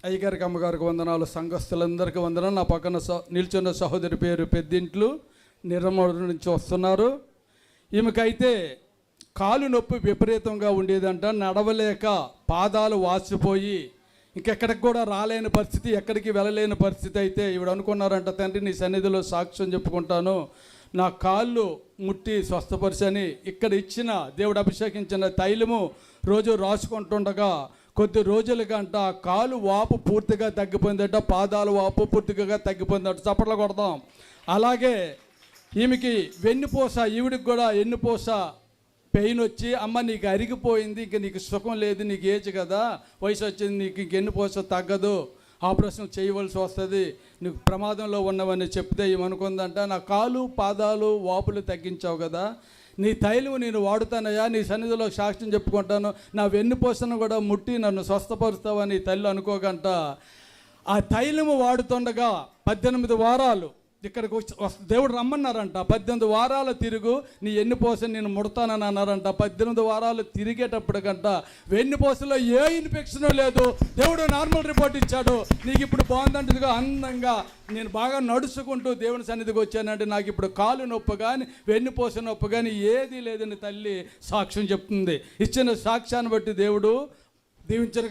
అయ్యగారికి అమ్మగారికి వందనాలు, సంఘస్థులందరికీ వందనాలు. నా పక్కన నిల్చున్న సహోదరి పేరు పెద్దింట్లు నిర్మల నుంచి వస్తున్నారు. ఈమెకైతే కాలు నొప్పి విపరీతంగా ఉండేదంట. నడవలేక పాదాలు వాసిపోయి ఇంకెక్కడికి కూడా రాలేని పరిస్థితి, ఎక్కడికి వెళ్ళలేని పరిస్థితి. అయితే ఈవిడ అనుకున్నారంట, తండ్రి నీ సన్నిధిలో సాక్ష్యం చెప్పుకుంటాను, నా కాళ్ళు ముట్టి స్వస్థపరిచని ఇక్కడ ఇచ్చిన దేవుడు అభిషేకించిన తైలము రోజు రాసుకుంటుండగా కొద్ది రోజులకంట కాలు వాపు పూర్తిగా తగ్గిపోయిందట, పాదాలు వాపు పూర్తిగా తగ్గిపోయిందట. చప్పట్లు కొడదాం. అలాగే ఈమెకి వెన్నుపూస, ఈవిడికి కూడా వెన్నుపూస పెయిన్ వచ్చి, అమ్మ నీకు అరిగిపోయింది, ఇంక నీకు సుఖం లేదు, నీకు ఏజ్ కదా, వయసు వచ్చింది, నీకు ఇంక వెన్నుపూస తగ్గదు, ఆపరేషన్ చేయవలసి వస్తుంది, నీకు ప్రమాదంలో ఉన్నవని చెప్తే ఏమనుకుందంట, నా కాలు పాదాలు వాపులు తగ్గించావు కదా, నీ తైలము నేను వాడుతానయ్యా, నీ సన్నిధిలో సాక్ష్యం చెప్పుకుంటాను, నా వెన్నుపూసను కూడా ముట్టి నన్ను స్వస్థపరుస్తావని తల్లి అనుకోగంట. ఆ తైలము వాడుతుండగా 18 వారాలు ఇక్కడికి దేవుడు రమ్మన్నారంట. 18 వారాలు తిరుగు, నీ వెన్నుపూస నేను ముడతానని అన్నారంట. 18 వారాలు తిరిగేటప్పటికంట వెన్నుపూసలో ఏ ఇన్ఫెక్షన్ లేదు. దేవుడు నార్మల్ రిపోర్ట్ ఇచ్చాడు. నీకు ఇప్పుడు బాగుందంటదిగా, అందంగా నేను బాగా నడుచుకుంటూ దేవుని సన్నిధికి వచ్చానంటే నాకు ఇప్పుడు కాలు నొప్పి కానీ వెన్నుపూస నొప్పి కానీ ఏదీ లేదని తల్లి సాక్ష్యం చెప్తుంది. ఇచ్చిన సాక్ష్యాన్ని బట్టి దేవుడు దీవించరు.